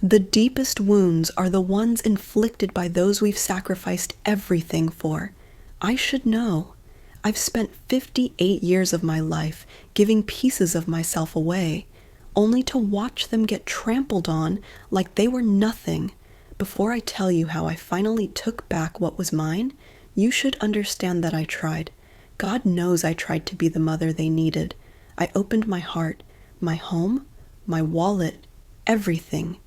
The deepest wounds are the ones inflicted by those we've sacrificed everything for. I should know. I've spent 58 years of my life giving pieces of myself away, only to watch them get trampled on like they were nothing. Before I tell you how I finally took back what was mine, you should understand that I tried. God knows I tried to be the mother they needed. I opened my heart, my home, my wallet, everything.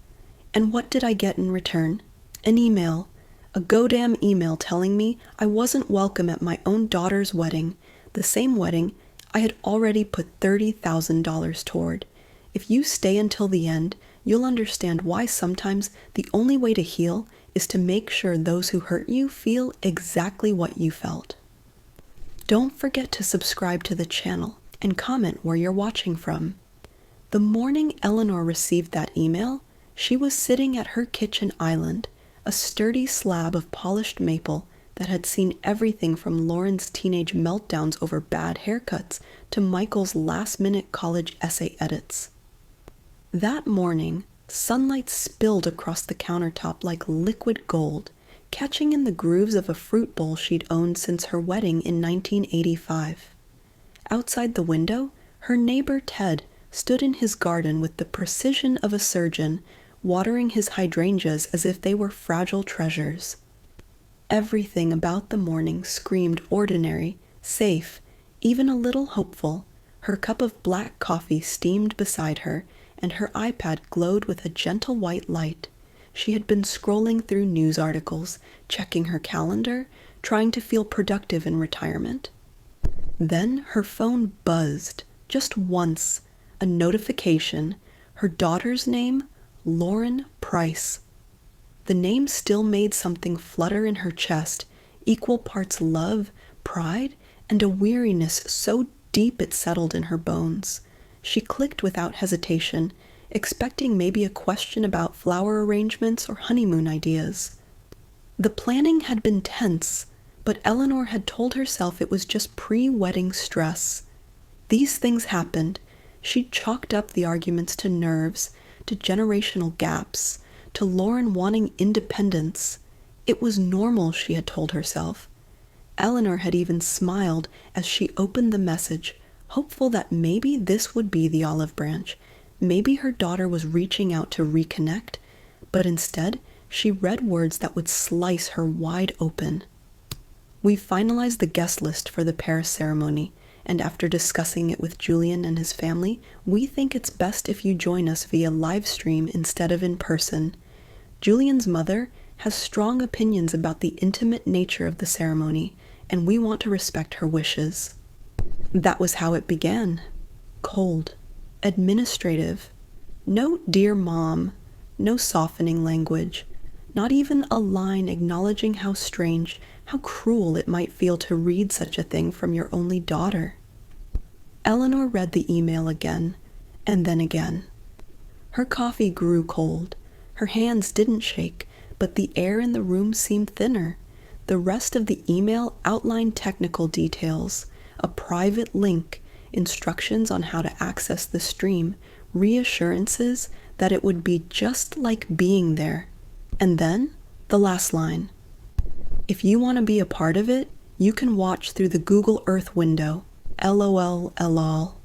And what did I get in return? An email. A goddamn email telling me I wasn't welcome at my own daughter's wedding, the same wedding I had already put $30,000 toward. If you stay until the end, you'll understand why sometimes the only way to heal is to make sure those who hurt you feel exactly what you felt. Don't forget to subscribe to the channel and comment where you're watching from. The morning Eleanor received that email, she was sitting at her kitchen island, a sturdy slab of polished maple that had seen everything from Lauren's teenage meltdowns over bad haircuts to Michael's last-minute college essay edits. That morning, sunlight spilled across the countertop like liquid gold, catching in the grooves of a fruit bowl she'd owned since her wedding in 1985. Outside the window, her neighbor Ted stood in his garden with the precision of a surgeon, watering his hydrangeas as if they were fragile treasures. Everything about the morning screamed ordinary, safe, even a little hopeful. Her cup of black coffee steamed beside her, and her iPad glowed with a gentle white light. She had been scrolling through news articles, checking her calendar, trying to feel productive in retirement. Then her phone buzzed, just once, a notification, her daughter's name, Lauren Price. The name still made something flutter in her chest, equal parts love, pride, and a weariness so deep it settled in her bones. She clicked without hesitation, expecting maybe a question about flower arrangements or honeymoon ideas. The planning had been tense, but Eleanor had told herself it was just pre-wedding stress. These things happened. She'd chalked up the arguments to nerves, to generational gaps, to Lauren wanting independence. It was normal, she had told herself. Eleanor had even smiled as she opened the message, hopeful that maybe this would be the olive branch. Maybe her daughter was reaching out to reconnect, but instead she read words that would slice her wide open. "We've finalized the guest list for the Paris ceremony, and after discussing it with Julian and his family, we think it's best if you join us via live stream instead of in person. Julian's mother has strong opinions about the intimate nature of the ceremony, and we want to respect her wishes." That was how it began. Cold. Administrative. No "dear mom," no softening language, not even a line acknowledging how strange, how cruel it might feel to read such a thing from your only daughter. Eleanor read the email again, and then again. Her coffee grew cold. Her hands didn't shake, but the air in the room seemed thinner. The rest of the email outlined technical details, a private link, instructions on how to access the stream, reassurances that it would be just like being there. And then, the last line. "If you want to be a part of it, you can watch through the Google Earth window. LOL, LOL."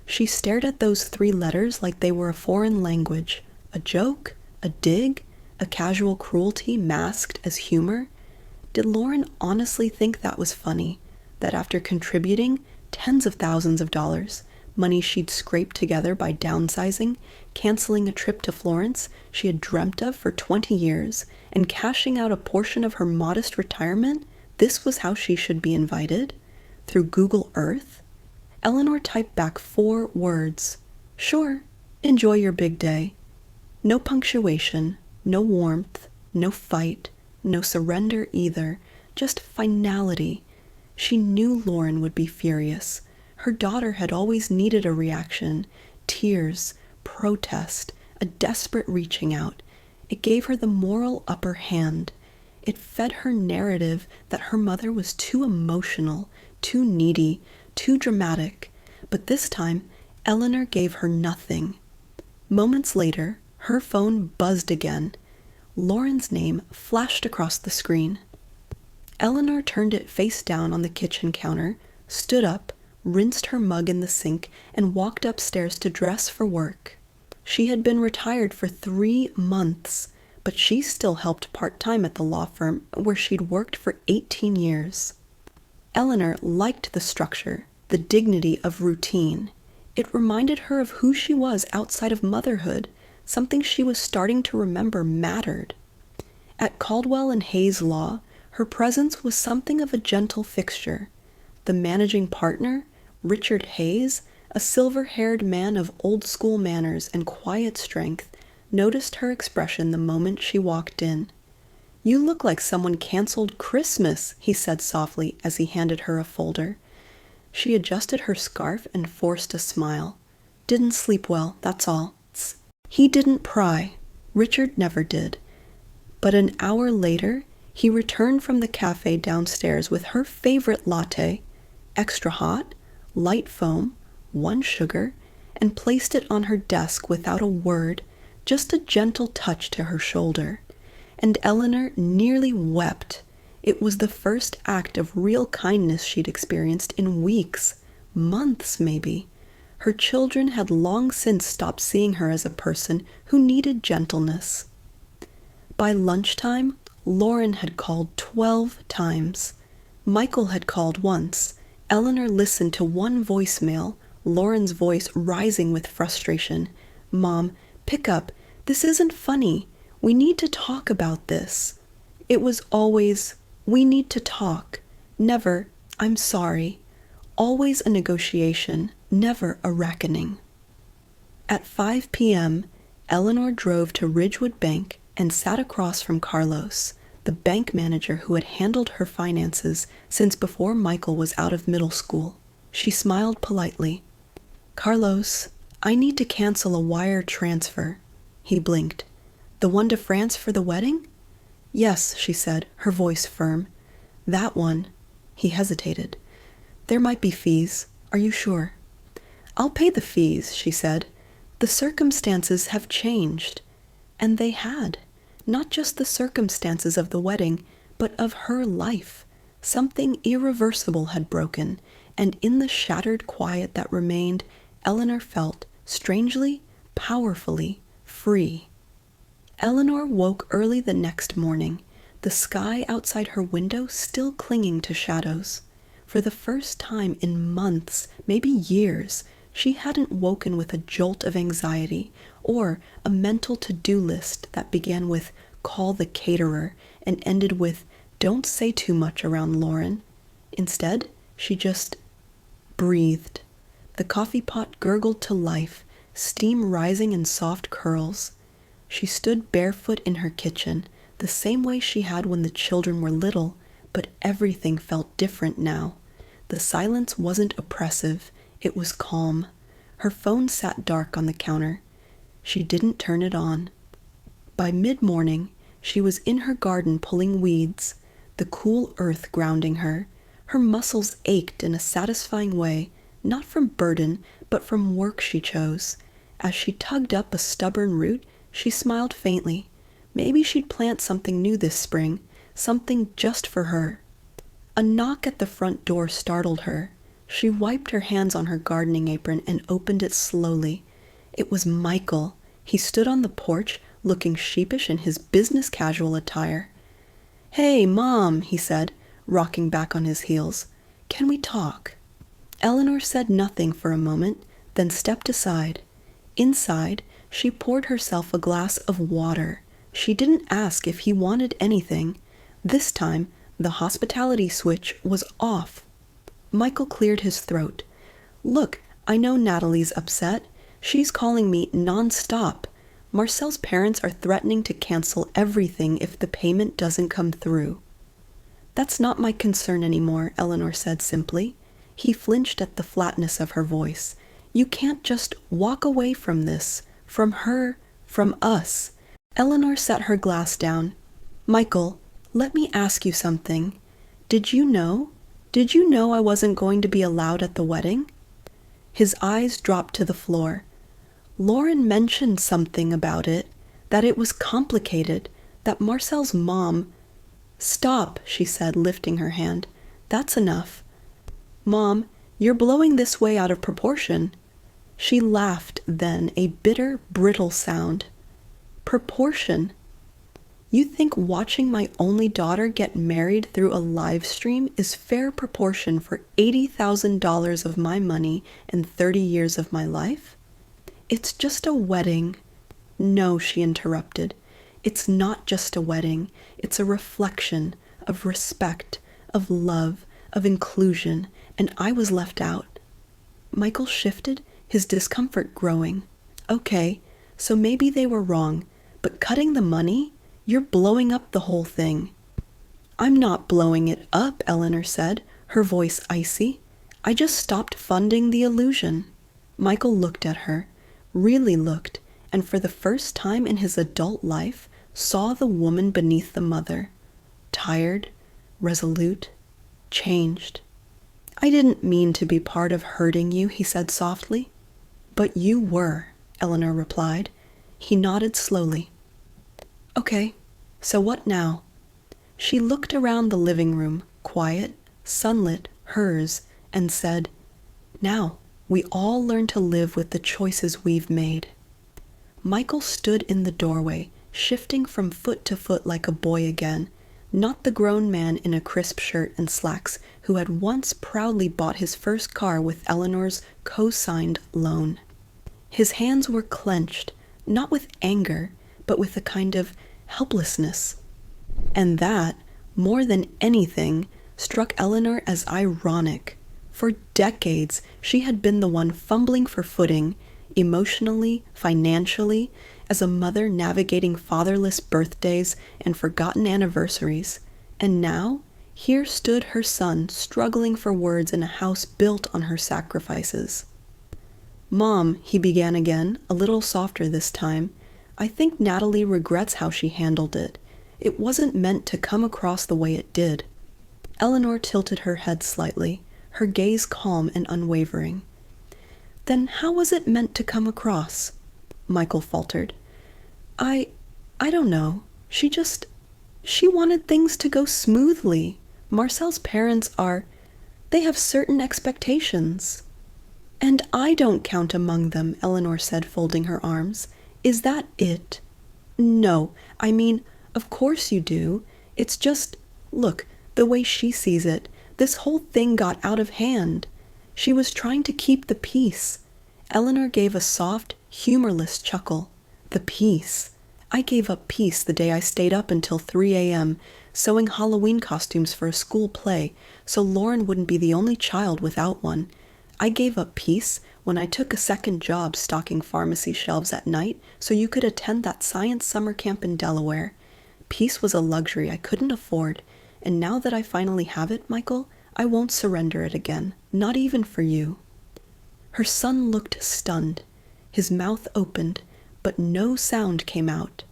She stared at those 3 letters like they were a foreign language. A joke? A dig? A casual cruelty masked as humor? Did Lauren honestly think that was funny? That after contributing tens of thousands of dollars, money she'd scraped together by downsizing, canceling a trip to Florence she had dreamt of for 20 years, and cashing out a portion of her modest retirement, this was how she should be invited? Through Google Earth? Eleanor typed back 4 words. "Sure, enjoy your big day." No punctuation, no warmth, no fight, no surrender either, just finality. She knew Lauren would be furious. Her daughter had always needed a reaction, tears, protest, a desperate reaching out. It gave her the moral upper hand. It fed her narrative that her mother was too emotional, too needy, too dramatic. But this time, Eleanor gave her nothing. Moments later, Her phone buzzed again. Lauren's name flashed across the screen. Eleanor turned it face down on the kitchen counter, stood up, rinsed her mug in the sink, and walked upstairs to dress for work. She had been retired for 3 months, but she still helped part-time at the law firm where she'd worked for 18 years. Eleanor liked the structure, the dignity of routine. It reminded her of who she was outside of motherhood, something she was starting to remember mattered. At Caldwell and Hayes Law, her presence was something of a gentle fixture. The managing partner, Richard Hayes, a silver-haired man of old-school manners and quiet strength, noticed her expression the moment she walked in. "You look like someone canceled Christmas," he said softly as he handed her a folder. She adjusted her scarf and forced a smile. "Didn't sleep well, that's all." He didn't pry. Richard never did. But an hour later, he returned from the cafe downstairs with her favorite latte, extra hot, light foam, 1 sugar, and placed it on her desk without a word, just a gentle touch to her shoulder. And Eleanor nearly wept. It was the first act of real kindness she'd experienced in weeks, months maybe. Her children had long since stopped seeing her as a person who needed gentleness. By lunchtime, Lauren had called 12 times. Michael had called once. Eleanor listened to one voicemail, Lauren's voice rising with frustration. "Mom, pick up. This isn't funny. We need to talk about this." It was always, "We need to talk." Never, "I'm sorry." Always a negotiation, never a reckoning. At 5 p.m., Eleanor drove to Ridgewood Bank and sat across from Carlos, the bank manager who had handled her finances since before Michael was out of middle school. She smiled politely. "Carlos, I need to cancel a wire transfer." He blinked. "The one to France for the wedding?" "Yes," she said, her voice firm. "That one." He hesitated. "There might be fees. Are you sure?" "I'll pay the fees," she said. "The circumstances have changed." And they had. Not just the circumstances of the wedding, but of her life. Something irreversible had broken, and in the shattered quiet that remained, Eleanor felt, strangely, powerfully, free. Eleanor woke early the next morning, the sky outside her window still clinging to shadows. For the first time in months, maybe years, she hadn't woken with a jolt of anxiety or a mental to-do list that began with "call the caterer" and ended with "don't say too much around Lauren." Instead, she just breathed. The coffee pot gurgled to life, steam rising in soft curls. She stood barefoot in her kitchen, the same way she had when the children were little, but everything felt different now. The silence wasn't oppressive, it was calm. Her phone sat dark on the counter. She didn't turn it on. By mid-morning, she was in her garden pulling weeds, the cool earth grounding her. Her muscles ached in a satisfying way, not from burden, but from work she chose. As she tugged up a stubborn root, she smiled faintly. Maybe she'd plant something new this spring, something just for her. A knock at the front door startled her. She wiped her hands on her gardening apron and opened it slowly. It was Michael. He stood on the porch, looking sheepish in his business casual attire. "Hey, Mom," he said, rocking back on his heels. "Can we talk?" Eleanor said nothing for a moment, then stepped aside. Inside, she poured herself a glass of water. She didn't ask if he wanted anything. This time, the hospitality switch was off. Michael cleared his throat. "Look, I know Natalie's upset. She's calling me non-stop. Marcel's parents are threatening to cancel everything if the payment doesn't come through." "That's not my concern anymore," Eleanor said simply. He flinched at the flatness of her voice. "You can't just walk away from this, from her, from us." Eleanor set her glass down. "Michael, let me ask you something. Did you know? Did you know I wasn't going to be allowed at the wedding?" His eyes dropped to the floor. "Lauren mentioned something about it." that it was complicated, that Marcel's mom— "Stop," she said, lifting her hand. "That's enough. Mom, you're blowing this way out of proportion." She laughed then, a bitter, brittle sound. "Proportion? You think watching my only daughter get married through a live stream is fair proportion for $80,000 of my money and 30 years of my life? It's just a wedding." "No," she interrupted. "It's not just a wedding. It's a reflection of respect, of love, of inclusion, and I was left out." Michael shifted, his discomfort growing. "Okay, so maybe they were wrong, but cutting the money? You're blowing up the whole thing." "I'm not blowing it up," Eleanor said, her voice icy. "I just stopped funding the illusion." Michael looked at her, really looked, and for the first time in his adult life, saw the woman beneath the mother. Tired, resolute, changed. "I didn't mean to be part of hurting you," he said softly. "But you were," Eleanor replied. He nodded slowly. "Okay, so what now?" She looked around the living room, quiet, sunlit, hers, and said, "Now, we all learn to live with the choices we've made." Michael stood in the doorway, shifting from foot to foot like a boy again, not the grown man in a crisp shirt and slacks who had once proudly bought his first car with Eleanor's co-signed loan. His hands were clenched, not with anger, but with a kind of helplessness. And that, more than anything, struck Eleanor as ironic. For decades, she had been the one fumbling for footing, emotionally, financially, as a mother navigating fatherless birthdays and forgotten anniversaries. And now, here stood her son struggling for words in a house built on her sacrifices. "Mom," he began again, a little softer this time, "I think Natalie regrets how she handled it. It wasn't meant to come across the way it did." Eleanor tilted her head slightly, her gaze calm and unwavering. "Then how was it meant to come across?" Michael faltered. I don't know. She wanted things to go smoothly. Marcel's parents they have certain expectations." "And I don't count among them," Eleanor said, folding her arms. "Is that it?" "No, I mean, of course you do. It's just, look, the way she sees it, this whole thing got out of hand. She was trying to keep the peace." Eleanor gave a soft, humorless chuckle. "The peace. I gave up peace the day I stayed up until 3 a.m. sewing Halloween costumes for a school play so Lauren wouldn't be the only child without one. I gave up peace when I took a second job stocking pharmacy shelves at night so you could attend that science summer camp in Delaware. Peace was a luxury I couldn't afford, and now that I finally have it, Michael, I won't surrender it again, not even for you." Her son looked stunned. His mouth opened, but no sound came out.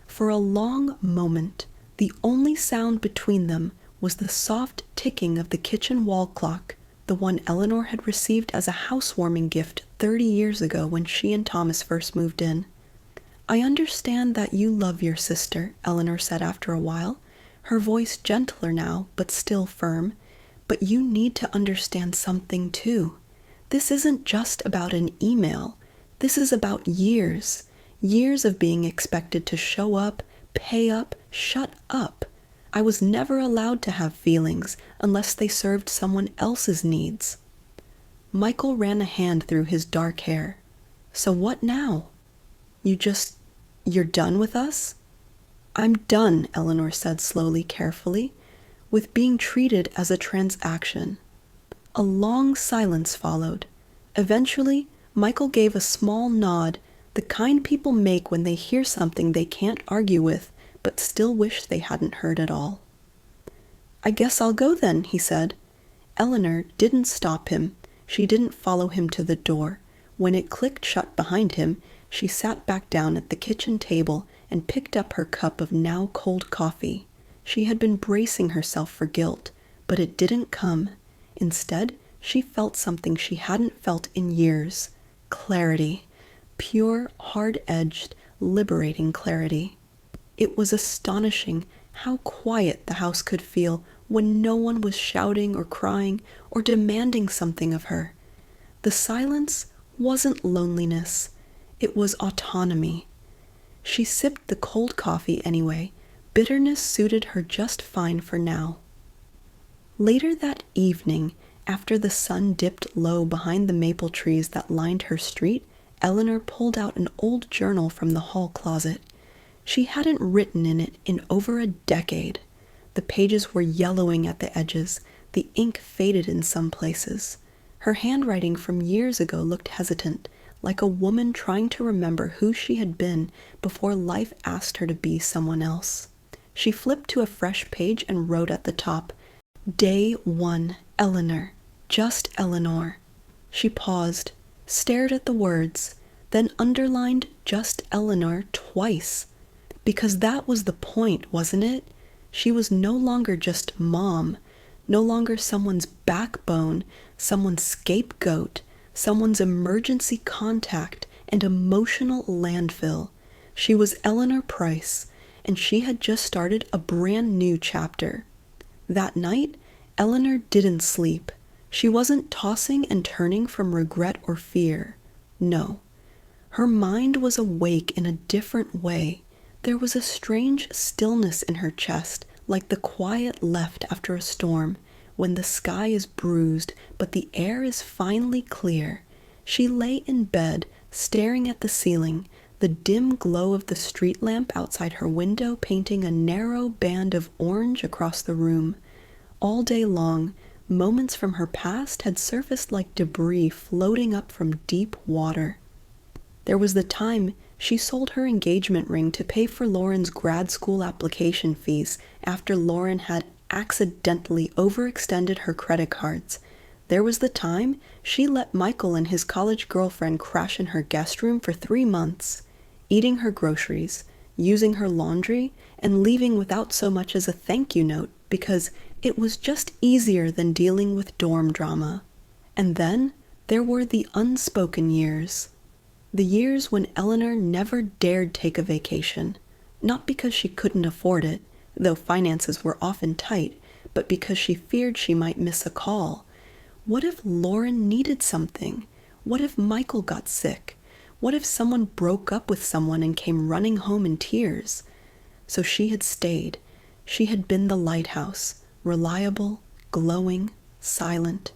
For a long moment, the only sound between them was the soft ticking of the kitchen wall clock, the one Eleanor had received as a housewarming gift 30 years ago when she and Thomas first moved in. "I understand that you love your sister," Eleanor said after a while, her voice gentler now, but still firm. "But you need to understand something too. This isn't just about an email. This is about years of being expected to show up, pay up, shut up. I was never allowed to have feelings unless they served someone else's needs." Michael ran a hand through his dark hair. "So what now? You're done with us?" "I'm done," Eleanor said slowly, carefully, "with being treated as a transaction." A long silence followed. Eventually, Michael gave a small nod, the kind people make when they hear something they can't argue with, but still wish they hadn't heard at all. "I guess I'll go then," he said. Eleanor didn't stop him. She didn't follow him to the door. When it clicked shut behind him, she sat back down at the kitchen table and picked up her cup of now cold coffee. She had been bracing herself for guilt, but it didn't come. Instead, she felt something she hadn't felt in years. Clarity. Pure, hard-edged, liberating clarity. It was astonishing how quiet the house could feel when no one was shouting or crying or demanding something of her. The silence wasn't loneliness, it was autonomy. She sipped the cold coffee anyway. Bitterness suited her just fine for now. Later that evening, after the sun dipped low behind the maple trees that lined her street, Eleanor pulled out an old journal from the hall closet. She hadn't written in it in over a decade. The pages were yellowing at the edges, the ink faded in some places. Her handwriting from years ago looked hesitant, like a woman trying to remember who she had been before life asked her to be someone else. She flipped to a fresh page and wrote at the top, Day 1, Eleanor, just Eleanor. She paused, stared at the words, then underlined just Eleanor twice. Because that was the point, wasn't it? She was no longer just mom, no longer someone's backbone, someone's scapegoat, someone's emergency contact and emotional landfill. She was Eleanor Price, and she had just started a brand new chapter. That night, Eleanor didn't sleep. She wasn't tossing and turning from regret or fear. No. Her mind was awake in a different way. There was a strange stillness in her chest, like the quiet left after a storm, when the sky is bruised, but the air is finally clear. She lay in bed, staring at the ceiling, the dim glow of the street lamp outside her window painting a narrow band of orange across the room. All day long, moments from her past had surfaced like debris floating up from deep water. There was the time she sold her engagement ring to pay for Lauren's grad school application fees after Lauren had accidentally overextended her credit cards. There was the time she let Michael and his college girlfriend crash in her guest room for 3 months, eating her groceries, using her laundry, and leaving without so much as a thank you note because it was just easier than dealing with dorm drama. And then there were the unspoken years. The years when Eleanor never dared take a vacation, not because she couldn't afford it, though finances were often tight, but because she feared she might miss a call. What if Lauren needed something? What if Michael got sick? What if someone broke up with someone and came running home in tears? So she had stayed. She had been the lighthouse, reliable, glowing, silent.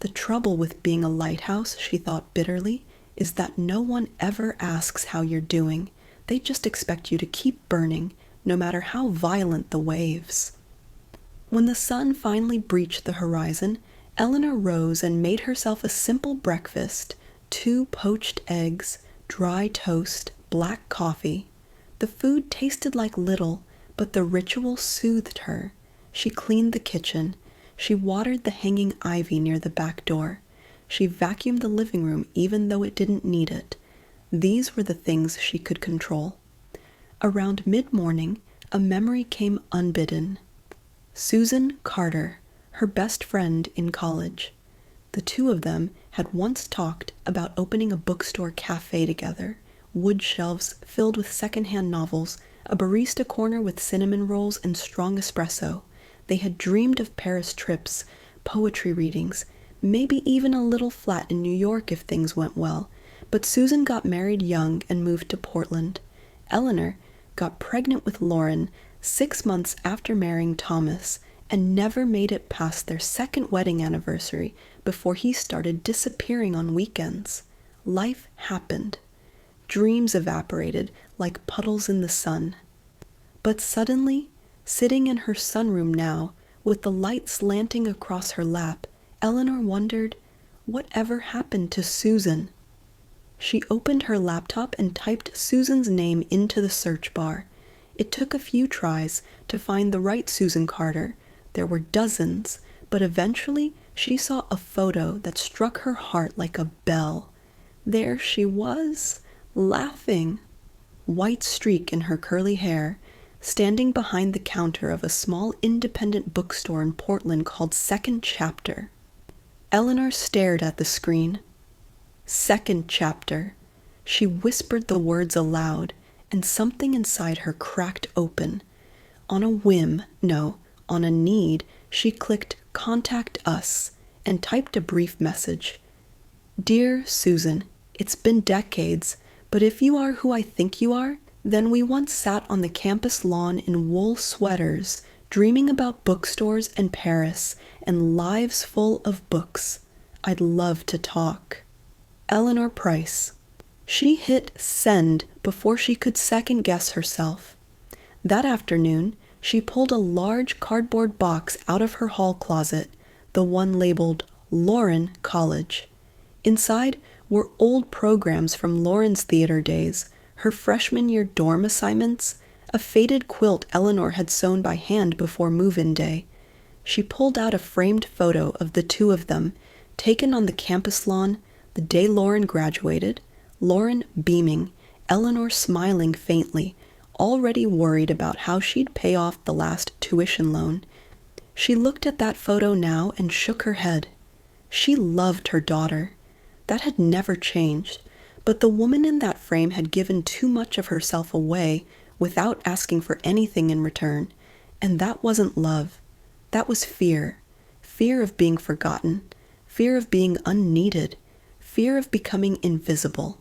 The trouble with being a lighthouse, she thought bitterly, is that no one ever asks how you're doing. They just expect you to keep burning, no matter how violent the waves. When the sun finally breached the horizon, Eleanor rose and made herself a simple breakfast, 2 poached eggs, dry toast, black coffee. The food tasted like little, but the ritual soothed her. She cleaned the kitchen. She watered the hanging ivy near the back door. She vacuumed the living room even though it didn't need it. These were the things she could control. Around mid-morning, a memory came unbidden. Susan Carter, her best friend in college. The two of them had once talked about opening a bookstore cafe together, wood shelves filled with secondhand novels, a barista corner with cinnamon rolls and strong espresso. They had dreamed of Paris trips, poetry readings, maybe even a little flat in New York if things went well. But Susan got married young and moved to Portland. Eleanor got pregnant with Lauren 6 months after marrying Thomas and never made it past their 2nd wedding anniversary before he started disappearing on weekends. Life happened. Dreams evaporated like puddles in the sun. But suddenly, sitting in her sunroom now, with the light slanting across her lap, Eleanor wondered, whatever happened to Susan? She opened her laptop and typed Susan's name into the search bar. It took a few tries to find the right Susan Carter. There were dozens, but eventually she saw a photo that struck her heart like a bell. There she was, laughing, white streak in her curly hair, standing behind the counter of a small independent bookstore in Portland called Second Chapter. Eleanor stared at the screen. Second Chapter. She whispered the words aloud, and something inside her cracked open. On a whim, no, on a need, she clicked "Contact Us" and typed a brief message. "Dear Susan, it's been decades, but if you are who I think you are, then we once sat on the campus lawn in wool sweaters, dreaming about bookstores and Paris and lives full of books. I'd love to talk. Eleanor Price." She hit send before she could second guess herself. That afternoon, she pulled a large cardboard box out of her hall closet, the one labeled Lauren College. Inside were old programs from Lauren's theater days, her freshman year dorm assignments, a faded quilt Eleanor had sewn by hand before move-in day. She pulled out a framed photo of the two of them, taken on the campus lawn the day Lauren graduated, Lauren beaming, Eleanor smiling faintly, already worried about how she'd pay off the last tuition loan. She looked at that photo now and shook her head. She loved her daughter. That had never changed, but the woman in that frame had given too much of herself away without asking for anything in return, and that wasn't love. That was fear. Fear of being forgotten, fear of being unneeded, fear of becoming invisible.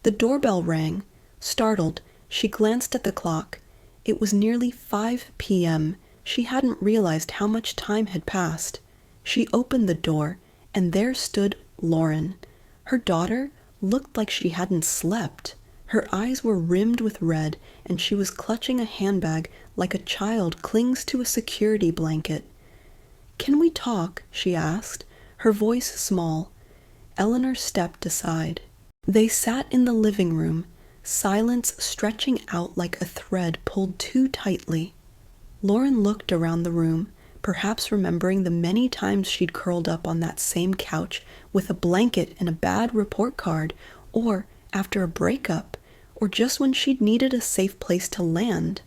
The doorbell rang. Startled, she glanced at the clock. It was nearly 5 p.m. She hadn't realized how much time had passed. She opened the door, and there stood Lauren. Her daughter looked like she hadn't slept. Her eyes were rimmed with red, and she was clutching a handbag like a child clings to a security blanket. "Can we talk?" she asked, her voice small. Eleanor stepped aside. They sat in the living room, silence stretching out like a thread pulled too tightly. Lauren looked around the room, perhaps remembering the many times she'd curled up on that same couch with a blanket and a bad report card, or after a breakup, or just when she'd needed a safe place to land.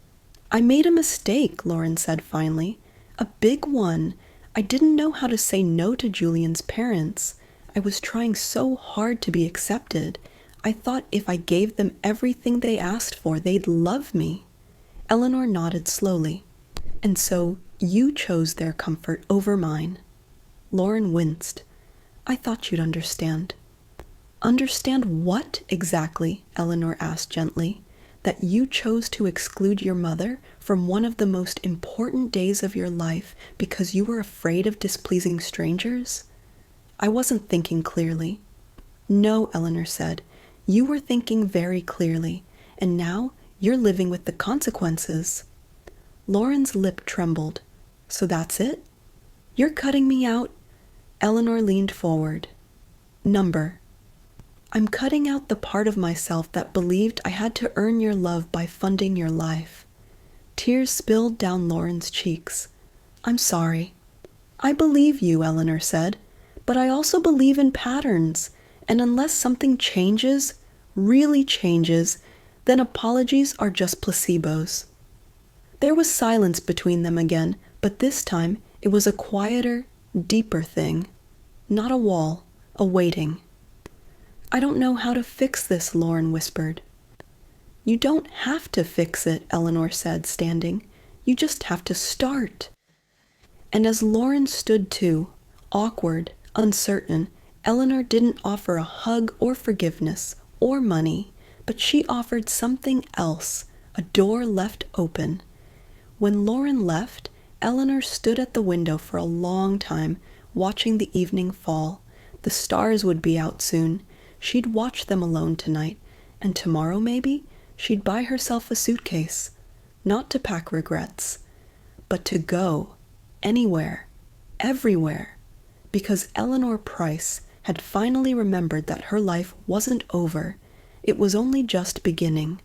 "I made a mistake," Lauren said finally. "A big one. I didn't know how to say no to Julian's parents. I was trying so hard to be accepted. I thought if I gave them everything they asked for, they'd love me." Eleanor nodded slowly. "And so you chose their comfort over mine." Lauren winced. "I thought you'd understand." "Understand what exactly?" Eleanor asked gently. "That you chose to exclude your mother from one of the most important days of your life because you were afraid of displeasing strangers?" "I wasn't thinking clearly." "No," Eleanor said. "You were thinking very clearly, and now you're living with the consequences." Lauren's lip trembled. "So that's it? You're cutting me out?" Eleanor leaned forward. "Number. I'm cutting out the part of myself that believed I had to earn your love by funding your life." Tears spilled down Lauren's cheeks. "I'm sorry." "I believe you," Eleanor said, "but I also believe in patterns, and unless something changes, really changes, then apologies are just placebos." There was silence between them again, but this time it was a quieter, deeper thing. Not a wall, a waiting. "I don't know how to fix this," Lauren whispered. "You don't have to fix it," Eleanor said, standing. "You just have to start." And as Lauren stood too, awkward, uncertain, Eleanor didn't offer a hug or forgiveness or money, but she offered something else, a door left open. When Lauren left, Eleanor stood at the window for a long time, watching the evening fall. The stars would be out soon. She'd watch them alone tonight, and tomorrow maybe she'd buy herself a suitcase, not to pack regrets, but to go anywhere, everywhere, because Eleanor Price had finally remembered that her life wasn't over. It was only just beginning.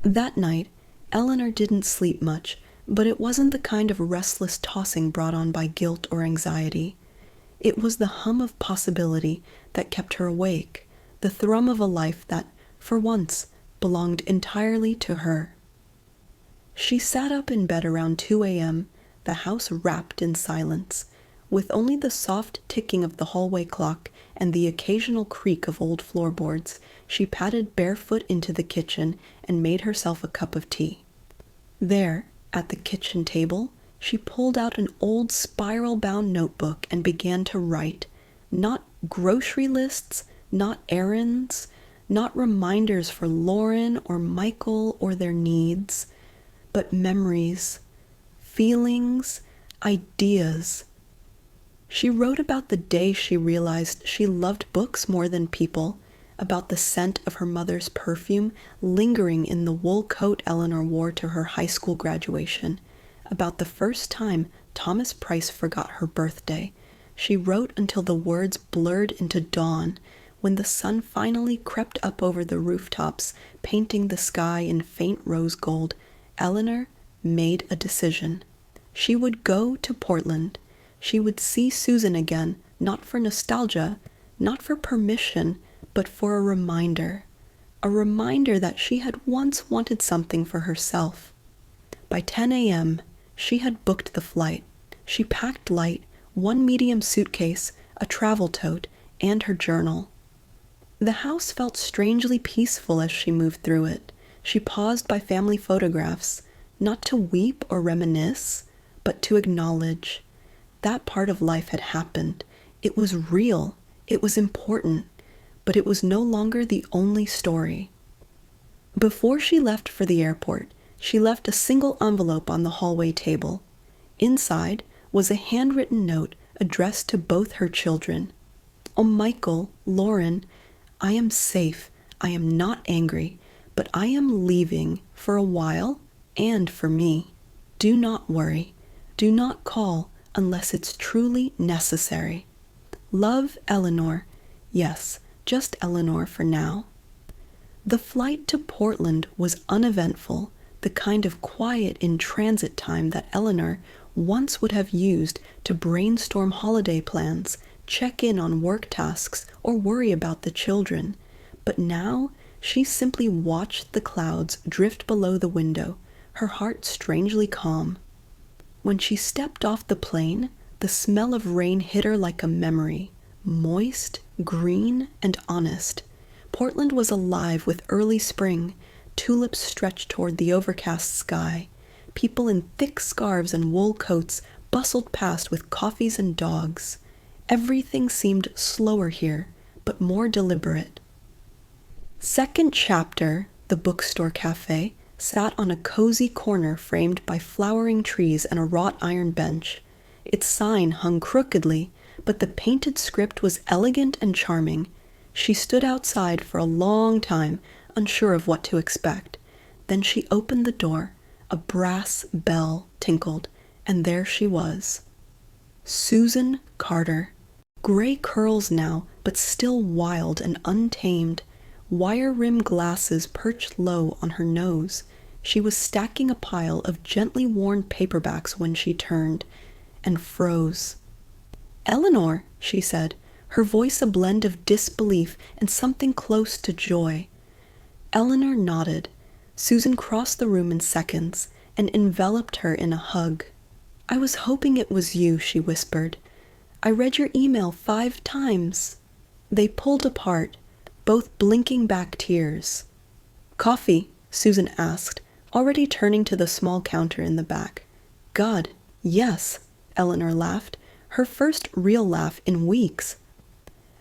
That night, Eleanor didn't sleep much, but it wasn't the kind of restless tossing brought on by guilt or anxiety. It was the hum of possibility that kept her awake, the thrum of a life that, for once, belonged entirely to her. She sat up in bed around 2 a.m., the house wrapped in silence. With only the soft ticking of the hallway clock and the occasional creak of old floorboards, she padded barefoot into the kitchen and made herself a cup of tea. There, at the kitchen table, she pulled out an old spiral-bound notebook and began to write, not grocery lists, not errands, not reminders for Lauren or Michael or their needs, but memories, feelings, ideas. She wrote about the day she realized she loved books more than people, about the scent of her mother's perfume lingering in the wool coat Eleanor wore to her high school graduation, about the first time Thomas Price forgot her birthday. She wrote until the words blurred into dawn, when the sun finally crept up over the rooftops, painting the sky in faint rose gold. Eleanor made a decision. She would go to Portland. She would see Susan again, not for nostalgia, not for permission, but for a reminder that she had once wanted something for herself. By 10 a.m., she had booked the flight. She packed light, one medium suitcase, a travel tote, and her journal. The house felt strangely peaceful as she moved through it. She paused by family photographs, not to weep or reminisce, but to acknowledge. That part of life had happened. It was real. It was important. But it was no longer the only story. Before she left for the airport, she left a single envelope on the hallway table. Inside was a handwritten note addressed to both her children. "Oh, Michael, Lauren, I am safe. I am not angry, but I am leaving for a while and for me. Do not worry. Do not call unless it's truly necessary. Love, Eleanor." Yes, just Eleanor for now. The flight to Portland was uneventful, the kind of quiet in transit time that Eleanor once would have used to brainstorm holiday plans, check in on work tasks, or worry about the children. But now she simply watched the clouds drift below the window, her heart strangely calm. When she stepped off the plane, the smell of rain hit her like a memory, moist, green, and honest. Portland was alive with early spring. Tulips stretched toward the overcast sky. People in thick scarves and wool coats bustled past with coffees and dogs. Everything seemed slower here, but more deliberate. Second Chapter, the bookstore cafe, sat on a cozy corner framed by flowering trees and a wrought iron bench. Its sign hung crookedly, but the painted script was elegant and charming. She stood outside for a long time, unsure of what to expect. Then she opened the door. A brass bell tinkled, and there she was. Susan Carter. Gray curls now, but still wild and untamed. Wire-rimmed glasses perched low on her nose. She was stacking a pile of gently worn paperbacks when she turned, and froze. "Eleanor," she said, her voice a blend of disbelief and something close to joy. Eleanor nodded. Susan crossed the room in seconds and enveloped her in a hug. "I was hoping it was you," she whispered. "I read your email 5 times. They pulled apart, both blinking back tears. "Coffee?" Susan asked, already turning to the small counter in the back. "God, yes," Eleanor laughed, her first real laugh in weeks.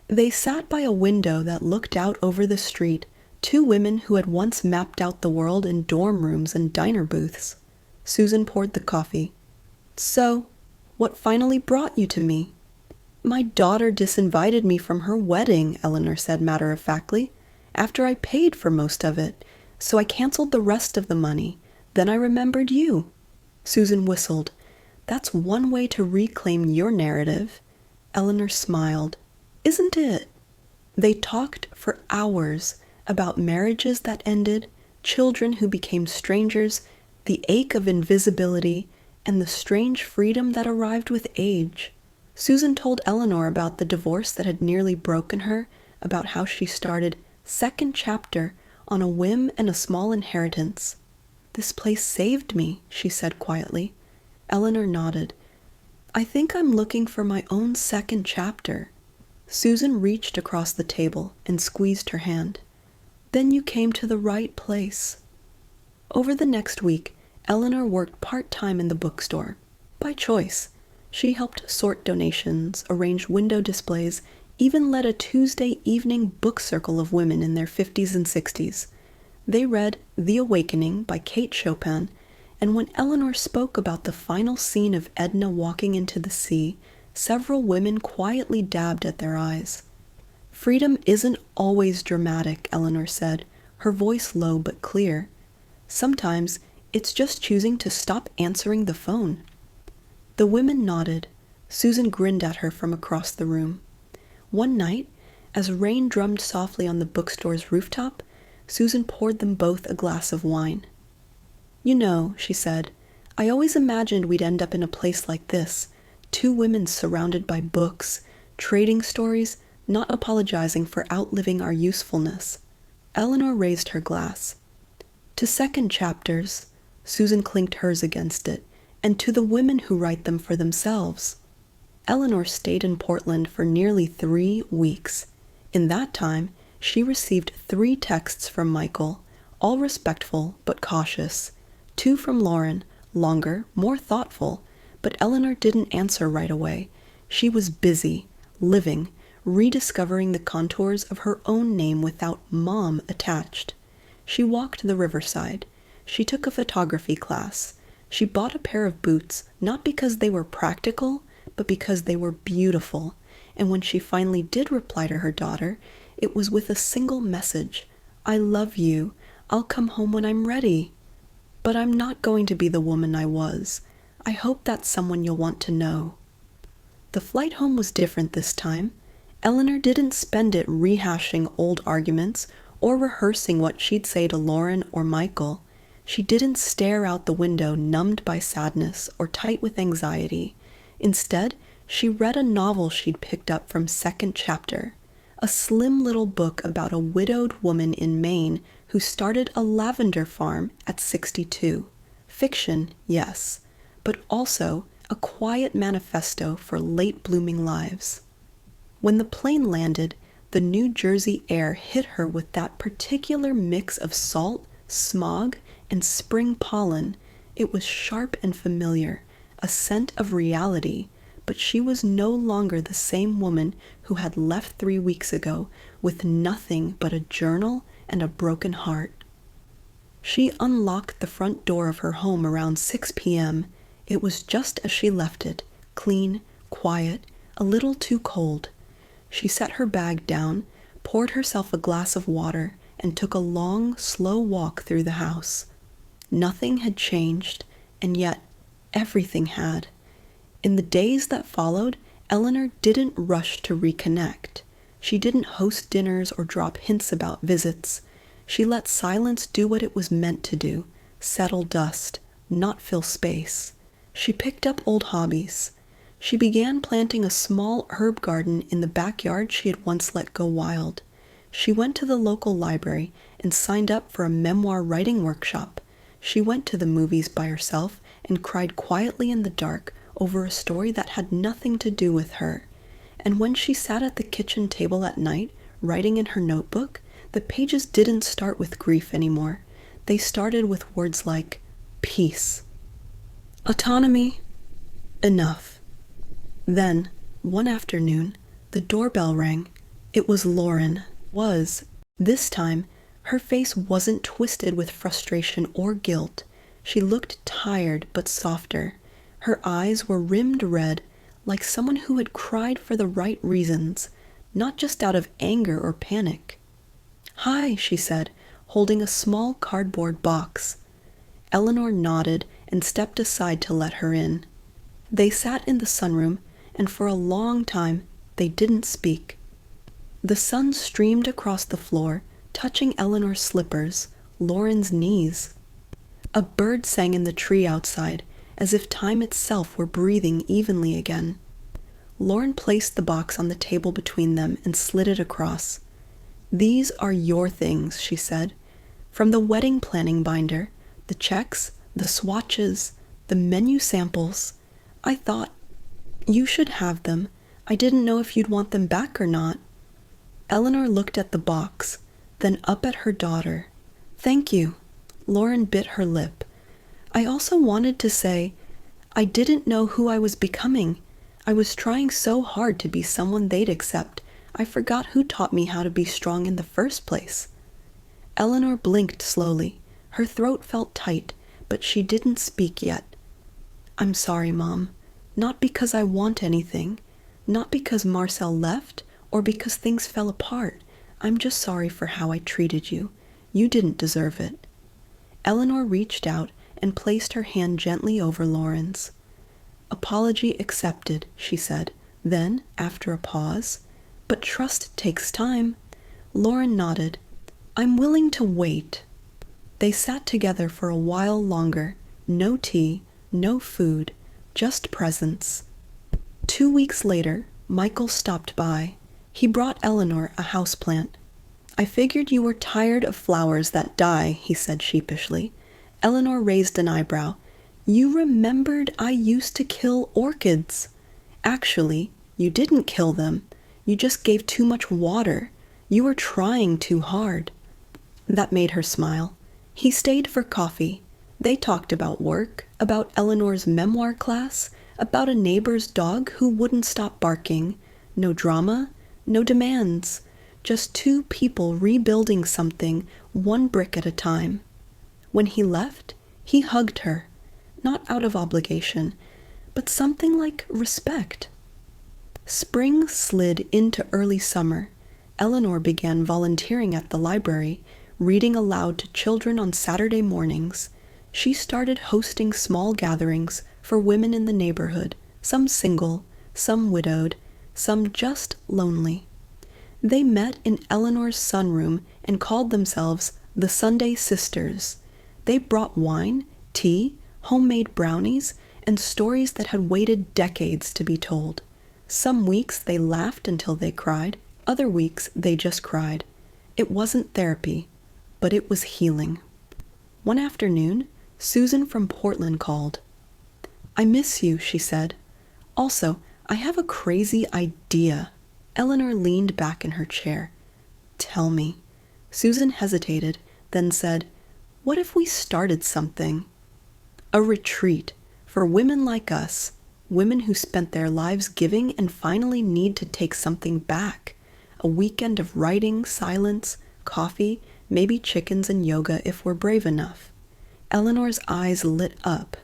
They sat by a window that looked out over the street, 2 women who had once mapped out the world in dorm rooms and diner booths. Susan poured the coffee. "So, what finally brought you to me?" "My daughter disinvited me from her wedding," Eleanor said matter-of-factly, "after I paid for most of it, so I canceled the rest of the money. Then I remembered you." Susan whistled. "That's one way to reclaim your narrative." Eleanor smiled. "Isn't it?" They talked for hours about marriages that ended, children who became strangers, the ache of invisibility, and the strange freedom that arrived with age. Susan told Eleanor about the divorce that had nearly broken her, about how she started Second Chapter on a whim and a small inheritance. "This place saved me," she said quietly. Eleanor nodded. I think I'm looking for my own second chapter. Susan reached across the table and squeezed her hand. Then you came to the right place. Over the next week, Eleanor worked part-time in the bookstore. By choice. She helped sort donations, arrange window displays, even led a Tuesday evening book circle of women in their 50s and 60s. They read The Awakening by Kate Chopin, and when Eleanor spoke about the final scene of Edna walking into the sea, several women quietly dabbed at their eyes. Freedom isn't always dramatic, Eleanor said, her voice low but clear. Sometimes it's just choosing to stop answering the phone. The women nodded. Susan grinned at her from across the room. One night, as rain drummed softly on the bookstore's rooftop, Susan poured them both a glass of wine. You know, she said, I always imagined we'd end up in a place like this, two women surrounded by books, trading stories, not apologizing for outliving our usefulness. Eleanor raised her glass. To second chapters, Susan clinked hers against it, and to the women who write them for themselves. Eleanor stayed in Portland for nearly 3 weeks. In that time, she received 3 texts from Michael, all respectful but cautious, 2 from Lauren, longer, more thoughtful, but Eleanor didn't answer right away. She was busy, living, rediscovering the contours of her own name without Mom attached. She walked the riverside. She took a photography class. She bought a pair of boots, not because they were practical, but because they were beautiful. And when she finally did reply to her daughter, it was with a single message. I love you. I'll come home when I'm ready. But I'm not going to be the woman I was. I hope that's someone you'll want to know. The flight home was different this time. Eleanor didn't spend it rehashing old arguments or rehearsing what she'd say to Lauren or Michael. She didn't stare out the window numbed by sadness or tight with anxiety. Instead, she read a novel she'd picked up from second chapter, a slim little book about a widowed woman in Maine who started a lavender farm at 62. Fiction, yes, but also a quiet manifesto for late-blooming lives. When the plane landed, the New Jersey air hit her with that particular mix of salt, smog, and spring pollen. It was sharp and familiar, a scent of reality, but she was no longer the same woman who had left 3 weeks ago with nothing but a journal and a broken heart. She unlocked the front door of her home around 6 p.m. It was just as she left it, clean, quiet, a little too cold. She set her bag down, poured herself a glass of water, and took a long, slow walk through the house. Nothing had changed, and yet everything had. In the days that followed, Eleanor didn't rush to reconnect. She didn't host dinners or drop hints about visits. She let silence do what it was meant to do, settle dust, not fill space. She picked up old hobbies. She began planting a small herb garden in the backyard she had once let go wild. She went to the local library and signed up for a memoir writing workshop. She went to the movies by herself and cried quietly in the dark over a story that had nothing to do with her. And when she sat at the kitchen table at night, writing in her notebook, the pages didn't start with grief anymore. They started with words like peace, autonomy, enough. Then, one afternoon, the doorbell rang. It was Lauren. This time, her face wasn't twisted with frustration or guilt. She looked tired but softer. Her eyes were rimmed red, like someone who had cried for the right reasons, not just out of anger or panic. Hi, she said, holding a small cardboard box. Eleanor nodded and stepped aside to let her in. They sat in the sunroom, and for a long time they didn't speak. The sun streamed across the floor, touching Eleanor's slippers, Lauren's knees. A bird sang in the tree outside, as if time itself were breathing evenly again. Lauren placed the box on the table between them and slid it across. These are your things, she said. From the wedding planning binder, the checks, the swatches, the menu samples. I thought, You should have them. I didn't know if you'd want them back or not. Eleanor looked at the box, then up at her daughter. Thank you. Lauren bit her lip. I also wanted to say, I didn't know who I was becoming. I was trying so hard to be someone they'd accept. I forgot who taught me how to be strong in the first place. Eleanor blinked slowly. Her throat felt tight, but she didn't speak yet. I'm sorry, Mom. Not because I want anything. Not because Marcel left, or because things fell apart. I'm just sorry for how I treated you. You didn't deserve it. Eleanor reached out and placed her hand gently over Lauren's. Apology accepted, she said. Then, after a pause, but trust takes time. Lauren nodded. I'm willing to wait. They sat together for a while longer. No tea, no food, just presence. 2 weeks later, Michael stopped by. He brought Eleanor a houseplant. I figured you were tired of flowers that die, he said sheepishly. Eleanor raised an eyebrow. You remembered I used to kill orchids. Actually, you didn't kill them. You just gave too much water. You were trying too hard. That made her smile. He stayed for coffee. They talked about work, about Eleanor's memoir class, about a neighbor's dog who wouldn't stop barking. No drama, no demands. Just two people rebuilding something, one brick at a time. When he left, he hugged her. Not out of obligation, but something like respect. Spring slid into early summer. Eleanor began volunteering at the library, reading aloud to children on Saturday mornings. She started hosting small gatherings for women in the neighborhood, some single, some widowed, some just lonely. They met in Eleanor's sunroom and called themselves the Sunday Sisters. They brought wine, tea, homemade brownies, and stories that had waited decades to be told. Some weeks they laughed until they cried, other weeks they just cried. It wasn't therapy, but it was healing. One afternoon, Susan from Portland called. I miss you, she said. Also, I have a crazy idea. Eleanor leaned back in her chair. Tell me. Susan hesitated, then said, what if we started something? A retreat for women like us, women who spent their lives giving and finally need to take something back. A weekend of writing, silence, coffee, maybe chickens and yoga if we're brave enough. Eleanor's eyes lit up.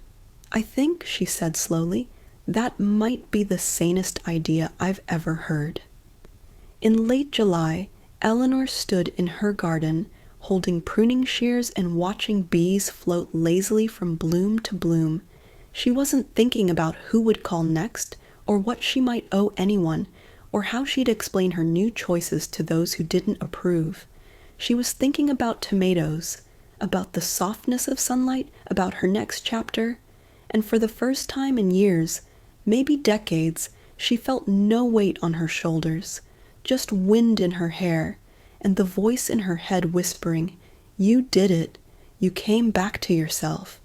I think, she said slowly, that might be the sanest idea I've ever heard. In late July, Eleanor stood in her garden, holding pruning shears and watching bees float lazily from bloom to bloom. She wasn't thinking about who would call next, or what she might owe anyone, or how she'd explain her new choices to those who didn't approve. She was thinking about tomatoes, about the softness of sunlight, about her next chapter, and for the first time in years, maybe decades, she felt no weight on her shoulders, just wind in her hair, and the voice in her head whispering, you did it, you came back to yourself.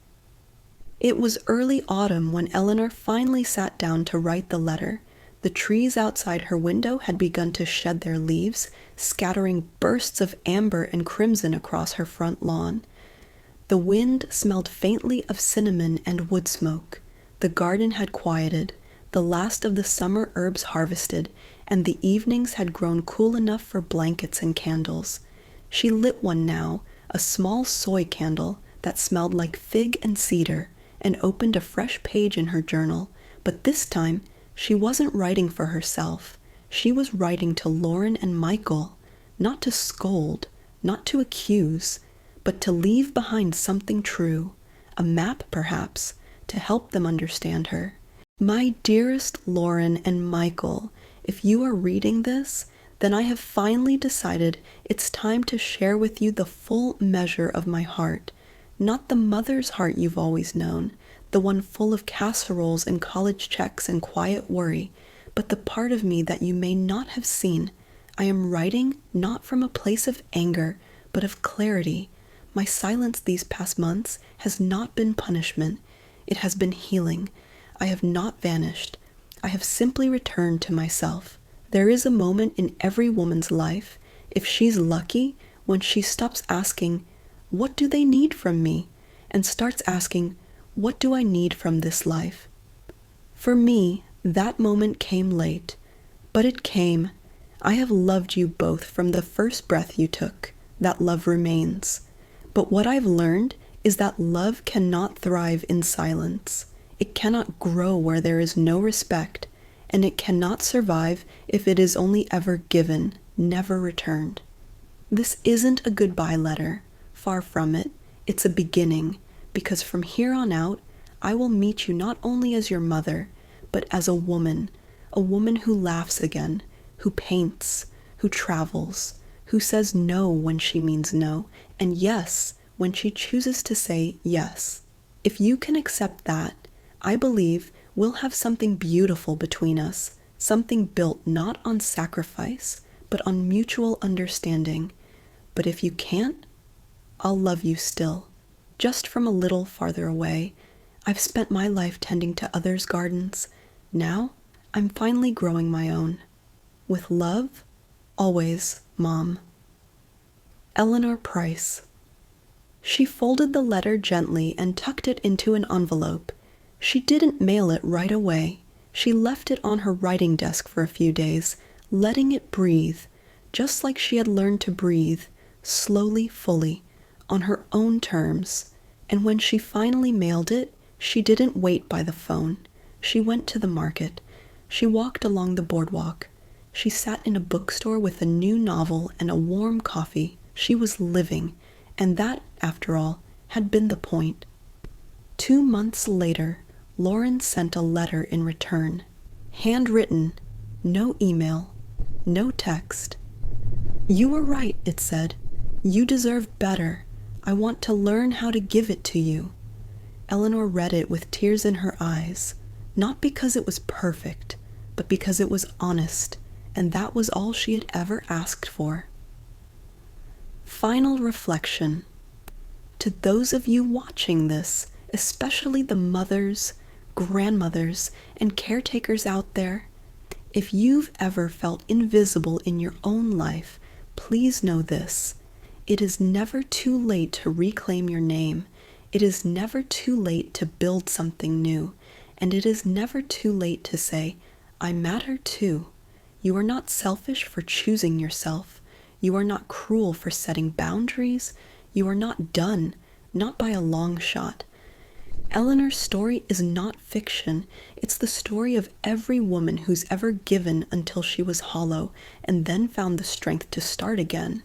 It was early autumn when Eleanor finally sat down to write the letter. The trees outside her window had begun to shed their leaves, scattering bursts of amber and crimson across her front lawn. The wind smelled faintly of cinnamon and wood smoke. The garden had quieted, the last of the summer herbs harvested, and the evenings had grown cool enough for blankets and candles. She lit one now, a small soy candle that smelled like fig and cedar, and opened a fresh page in her journal. But this time, she wasn't writing for herself. She was writing to Lauren and Michael, not to scold, not to accuse, but to leave behind something true, a map perhaps, to help them understand her. My dearest Lauren and Michael, if you are reading this, then I have finally decided it's time to share with you the full measure of my heart, not the mother's heart you've always known, the one full of casseroles and college checks and quiet worry, but the part of me that you may not have seen. I am writing not from a place of anger, but of clarity. My silence these past months has not been punishment. It has been healing. I have not vanished. I have simply returned to myself. There is a moment in every woman's life, if she's lucky, when she stops asking, "What do they need from me?" and starts asking, "What do I need from this life?" For me, that moment came late, but it came. I have loved you both from the first breath you took. That love remains. But what I've learned is that love cannot thrive in silence. It cannot grow where there is no respect, and it cannot survive if it is only ever given, never returned. This isn't a goodbye letter. Far from it. It's a beginning, because from here on out, I will meet you not only as your mother, but as a woman who laughs again, who paints, who travels, who says no when she means no, and yes when she chooses to say yes. If you can accept that, I believe we'll have something beautiful between us, something built not on sacrifice, but on mutual understanding. But if you can't, I'll love you still, just from a little farther away. I've spent my life tending to others' gardens. Now, I'm finally growing my own. With love, always, Mom. Eleanor Price. She folded the letter gently and tucked it into an envelope. She didn't mail it right away. She left it on her writing desk for a few days, letting it breathe, just like she had learned to breathe, slowly, fully, on her own terms. And when she finally mailed it, she didn't wait by the phone. She went to the market. She walked along the boardwalk. She sat in a bookstore with a new novel and a warm coffee. She was living, and that, after all, had been the point. 2 months later, Lauren sent a letter in return. Handwritten, no email, no text. "You were right," it said. "You deserve better. I want to learn how to give it to you." Eleanor read it with tears in her eyes, not because it was perfect, but because it was honest, and that was all she had ever asked for. Final reflection. To those of you watching this, especially the mothers, grandmothers, and caretakers out there, if you've ever felt invisible in your own life, please know this. It is never too late to reclaim your name. It is never too late to build something new. And it is never too late to say, "I matter too." You are not selfish for choosing yourself. You are not cruel for setting boundaries. You are not done, not by a long shot. Eleanor's story is not fiction. It's the story of every woman who's ever given until she was hollow and then found the strength to start again.